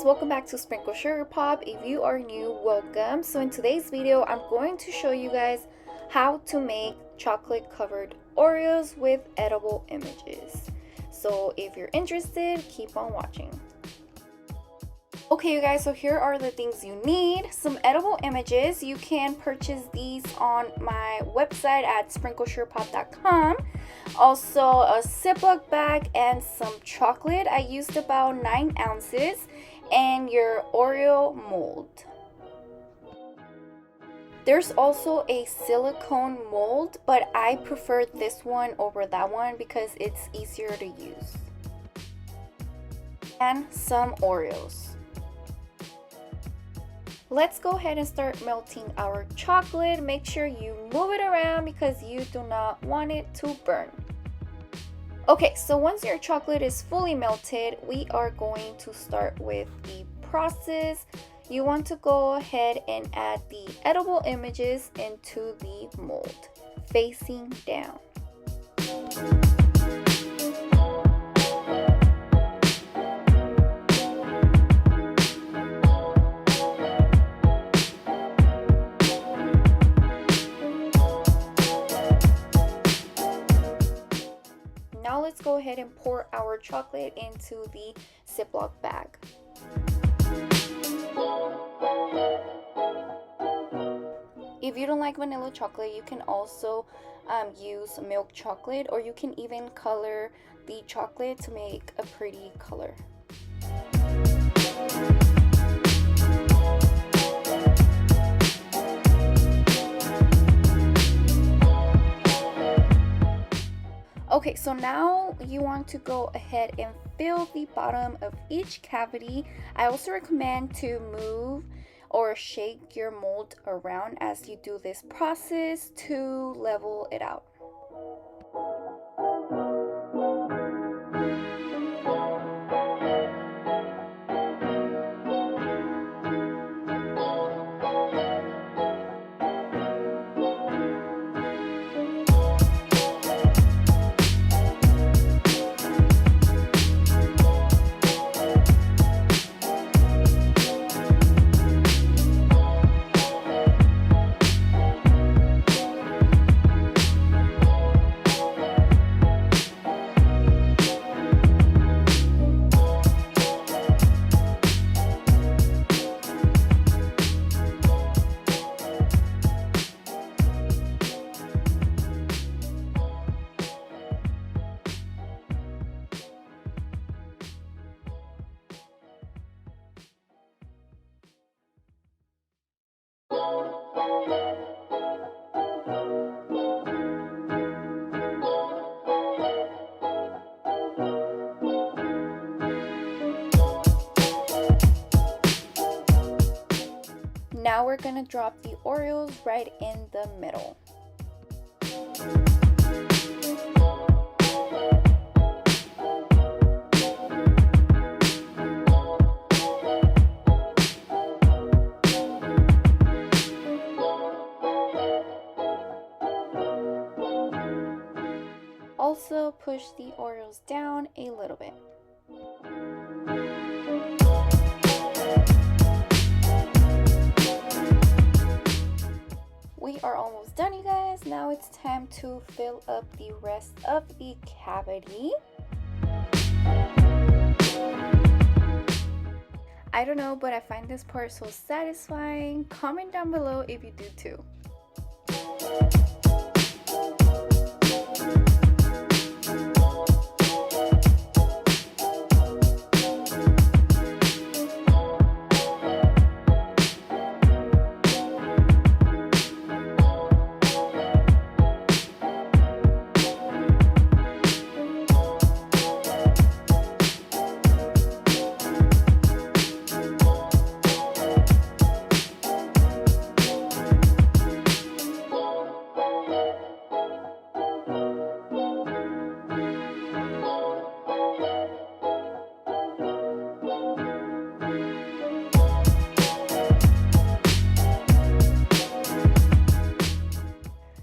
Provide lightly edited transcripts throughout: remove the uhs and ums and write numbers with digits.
welcome back to Sprinkle Sugar Pop. If you are new, welcome. So in today's video, I'm going to show you guys how to make chocolate covered Oreos with edible images. So if you're interested, keep on watching. Okay, you guys, so here are the things you need. Some edible images. You can purchase these on my website at sprinklesugarpop.com. Also, a Ziploc bag and some chocolate. I used about 9 ounces. And your Oreo mold. There's also a silicone mold, but I prefer this one over that one because it's easier to use. And some Oreos. Let's go ahead and start melting our chocolate. Make sure you move it around because you do not want it to burn. Okay, so once your chocolate is fully melted, we are going to start with the process. You want to go ahead and add the edible images into the mold, facing down. Now let's go ahead and pour our chocolate into the Ziploc bag. If you don't like vanilla chocolate, you can also use milk chocolate, or you can even color the chocolate to make a pretty color. Okay, so now you want to go ahead and fill the bottom of each cavity. I also recommend to move or shake your mold around as you do this process to level it out. Now we're gonna drop the Oreos right in the middle. Also push the Oreos down a little bit. We are almost done, you guys. Now it's time to fill up the rest of the cavity. I don't know, but I find this part so satisfying. Comment down below if you do too.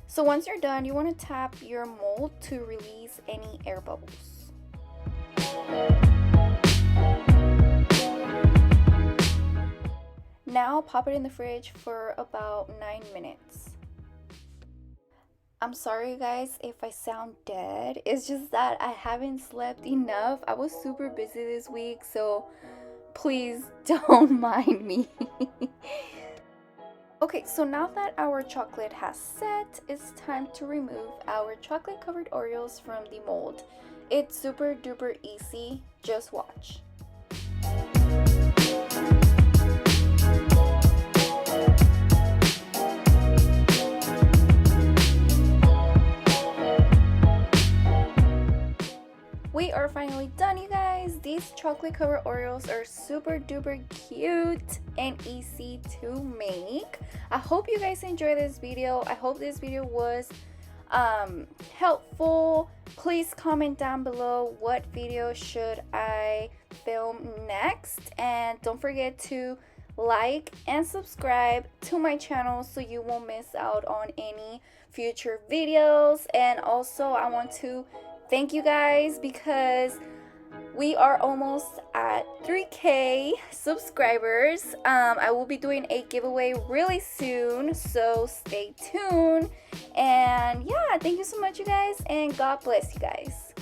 So once you're done, you want to tap your mold to release any air bubbles. Now pop it in the fridge for about 9 minutes. I'm sorry guys if I sound dead. It's just that I haven't slept enough. I was super busy this week, so please don't mind me. Okay, so now that our chocolate has set, it's time to remove our chocolate covered Oreos from the mold. It's super duper easy, just watch. We are finally done, you guys. These chocolate covered Oreos are super duper cute and easy to make. I hope you guys enjoyed this video. I hope this video was helpful. Please comment down below what video should I film next, and don't forget to like and subscribe to my channel so you won't miss out on any future videos. And also I want to thank you guys because we are almost at 3K subscribers. I will be doing a giveaway really soon, so stay tuned. And yeah, thank you so much, you guys, and God bless you guys.